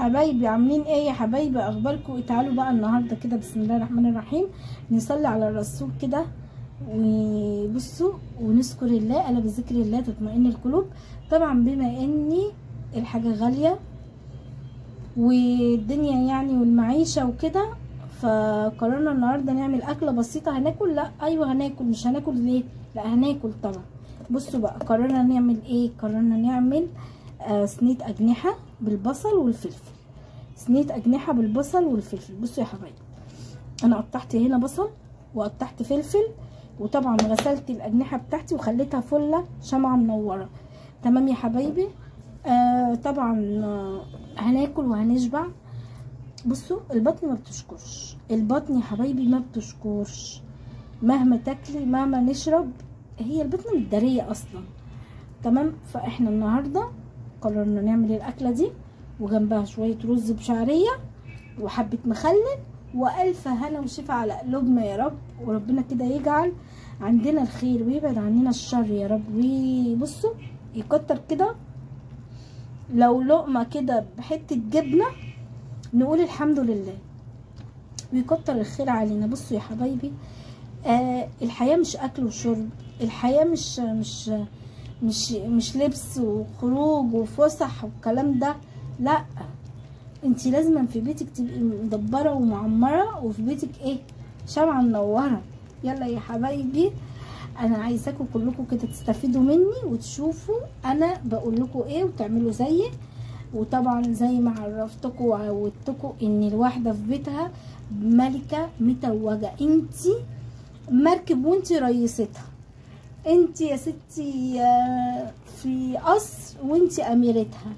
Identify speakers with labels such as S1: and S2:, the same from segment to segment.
S1: حبايبي عاملين ايه يا حبايبي؟ اخباركم؟ تعالوا بقى النهارده كده بسم الله الرحمن الرحيم نصلي على الرسول كده وبصوا ونذكر الله. الا بذكر الله تطمئن القلوب. طبعا بما اني الحاجه غاليه والدنيا يعني والمعيشه وكده، فقررنا النهارده نعمل اكله بسيطه. هناكل؟ لا ايوه هناكل. مش هناكل ليه؟ لا هناكل طبعا. بصوا بقى قررنا نعمل ايه. قررنا نعمل صينيه اجنحه بالبصل والفلفل. صينيه اجنحه بالبصل والفلفل. بصوا يا حبايبي، انا قطعت هنا بصل وقطعت فلفل، وطبعا غسلت الاجنحه بتاعتي وخليتها فله شمعه منوره. تمام يا حبايبي. طبعا هناكل وهنشبع. بصوا البطن ما بتشكرش، البطن يا حبايبي ما بتشكرش. مهما تاكلي مهما نشرب هي البطن متداريه اصلا. تمام. فاحنا النهارده قررنا نعمل الاكله دي وجنبها شويه رز بشعريه وحبه مخلل والف هنا وشفا على قلوبنا يا رب. وربنا كده يجعل عندنا الخير ويبعد عننا الشر يا رب. وبصوا يكتر كده لو لقمه كده بحته جبنه نقول الحمد لله ويكتر الخير علينا. بصوا يا حبايبي، الحياه مش اكل وشرب، الحياه مش لبس وخروج وفسح والكلام ده. لا، انتي لازم في بيتك تبقي مدبره ومعمره، وفي بيتك ايه؟ شمعه منوره. يلا يا حبايبي، انا عايزاكم كلكم كده تستفيدوا مني وتشوفوا انا بقول لكم ايه وتعملوا زيي. وطبعا زي ما عرفتكم وعودتكم ان الواحده في بيتها ملكه متوجه. انتي مركب وانتي رئيستها. انتي يا ستي في قصر وانتي اميرتها.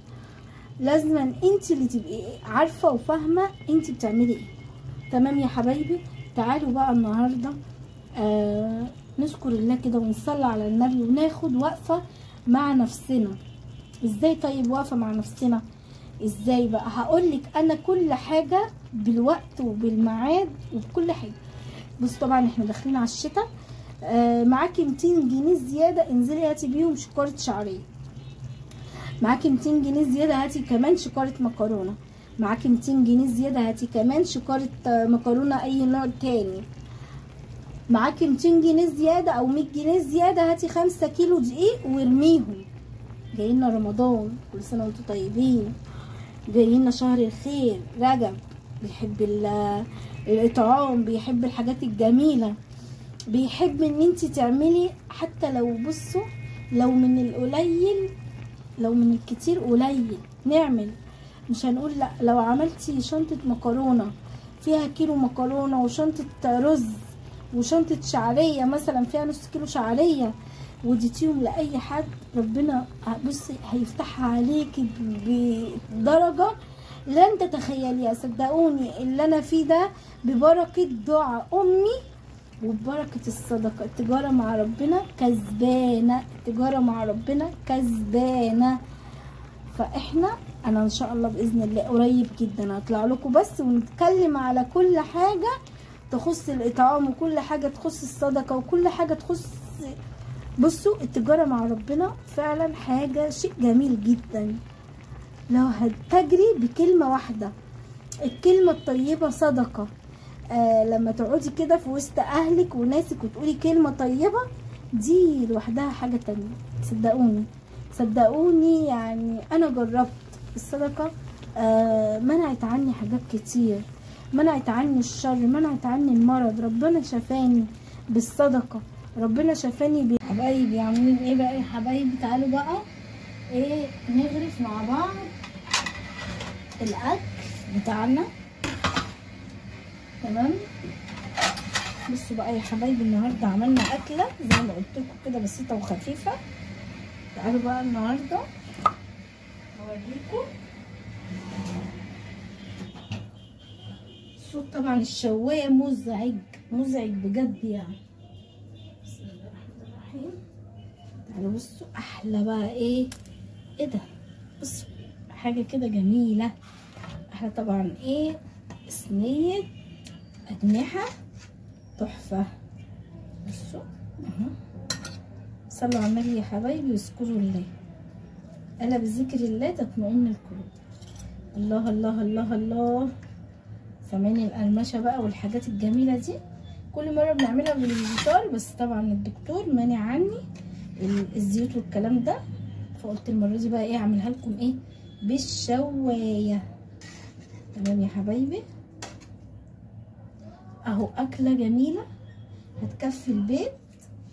S1: لازما انتي اللي تبقي عارفه وفاهمه انتي بتعملي ايه. تمام يا حبايبي. تعالوا بقى النهارده نذكر الله كده ونصلي على النبي وناخد وقفه مع نفسنا. ازاي؟ طيب واقفه مع نفسنا ازاي بقى؟ هقولك انا كل حاجه بالوقت وبالميعاد وبكل حاجه. بص طبعا احنا داخلين على الشتاء. معاكي 200 جنيه زياده انزلي هاتي بيهم شكاره شعريه. معاكي 200 جنيه زياده هاتي كمان شكاره مكرونه. معاكي 200 جنيه زياده هاتي كمان شكاره مكرونه اي نوع تاني. معاكي 200 جنيه زياده او 100 جنيه زياده هاتي 5 كيلو دقيق وارميهم. جايلنا رمضان، كل سنه وانتم طيبين. جايلنا شهر الخير، رجب بيحب الاطعام، بيحب الحاجات الجميله، بيحب ان انت تعملي حتى لو بصوا لو من القليل لو من الكتير قليل نعمل. مش هنقول لا. لو عملتي شنطه مكرونه فيها كيلو مكرونه وشنطه رز وشنطه شعريه مثلا فيها نص كيلو شعريه وديتيهم لاي حد، ربنا بصي هيفتحها عليكي بدرجه لن تتخيليها. صدقوني اللي انا فيه ده ببركه دعاء امي وببركه الصدقه. التجاره مع ربنا كسبانه، التجاره مع ربنا كسبانه. فاحنا انا ان شاء الله باذن الله قريب جدا هطلع لكم بس ونتكلم على كل حاجه تخص الاطعام وكل حاجه تخص الصدقه وكل حاجه تخص. بصوا التجاره مع ربنا فعلا حاجه شيء جميل جدا. لو هتجري بكلمه واحده، الكلمه الطيبه صدقه. لما تقعدي كده في وسط اهلك وناسك وتقولي كلمه طيبه دي لوحدها حاجه تانية. صدقوني يعني انا جربت الصدقه. منعت عني حاجات كتير، منعت عني الشر، منعت عني المرض. ربنا شفاني بالصدقه، ربنا شفاني حبايبي عاملين ايه بقى يا حبايبي؟ تعالوا بقى ايه نغرف مع بعض الاكل بتاعنا. تمام. بصوا بقى يا حبايبي النهارده عملنا اكله زي ما قلت لكم كده بسيطه وخفيفه. تعالوا بقى النهارده اوريكم. صوت طبعا الشوايه مزعج بجد يعني. بسم الله الرحمن الرحيم. تعالوا بصوا احلى بقى ايه ده. بصوا حاجه كده جميله. احلى طبعا ايه صينيه اجنحه تحفه. بصوا صلوا على النبي يا حبايبي واذكروا الله. الا بذكر الله تطمئن القلوب. الله الله الله الله. سامعين القرمشه بقى والحاجات الجميله دي، كل مره بنعملها بالفطار، بس طبعا الدكتور مانع عني الزيوت والكلام ده، فقلت المره دي بقى ايه اعملها لكم ايه بالشوايه. تمام يا حبايبي، اهو اكله جميله هتكفي البيت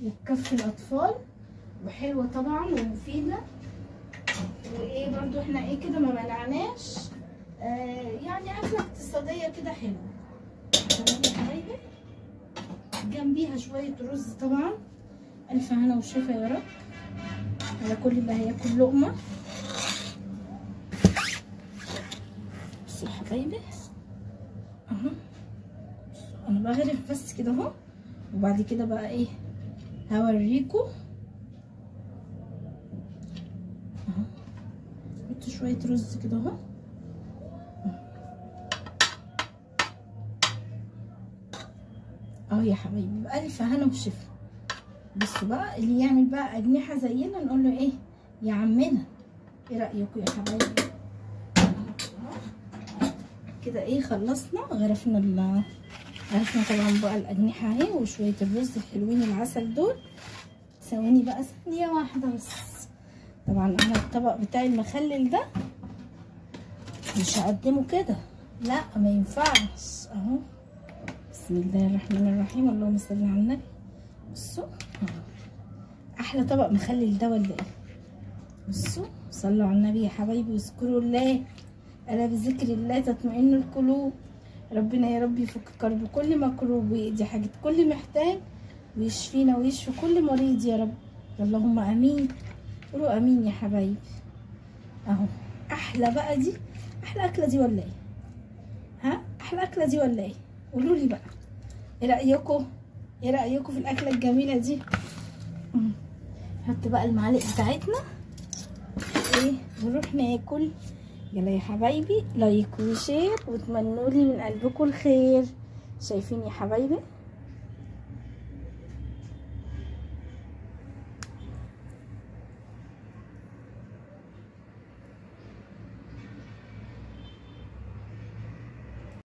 S1: وتكفي الاطفال، وحلوه طبعا ومفيده، وايه برضو احنا ايه كده ما منعناش، يعني اكله اقتصاديه كده حلوه. تمام يا حبايبي، جنبيها شويه رز طبعا. الف هنا وشفا يا رب على كل اللي هياكل لقمه. بصوا يا حبايبي اهو، انا بغرف بس كده اهو، وبعد كده بقى ايه هوريكم اهو. حط شويه رز كده اهو، اهو يا حبايبي بألف هنا وشفا. بصوا بقى اللي يعمل بقى اجنحه زينا نقول له ايه يا عمنا، ايه رايكم يا حبايبي؟ كده ايه خلصنا، غرفنا طبعا بقى الاجنحه اهي وشويه الرز الحلوين العسل دول. ثواني بقى ثانيه واحده بس. طبعا انا الطبق بتاعي المخلل ده مش هقدمه كده، لا ما ينفعش اهو. بسم الله الرحمن الرحيم، اللهم صل على النبي. بصوا احلى طبق مخلل ده ولا ايه؟ بصوا صلوا على النبي يا حبايبي واذكروا الله، الا بذكر الله تطمئن القلوب. ربنا يا رب يفك كرب كل مكروب ويقضي حاجه كل محتاج، ويشفينا ويشفي كل مريض يا رب، اللهم امين. قولوا امين يا حبايبي. اهو احلى بقى دي، احلى اكله دي ولا ايه؟ ها احلى اكله دي ولا ايه؟ قولوا لي بقى ايه رايكم؟ ايه رايكم في الاكله الجميله دي؟ نحط بقى المعالق بتاعتنا ايه ونروح ناكل. يلا يا حبايبي لايك وشير، وتمنوا لي من قلبكم الخير. شايفين يا حبايبي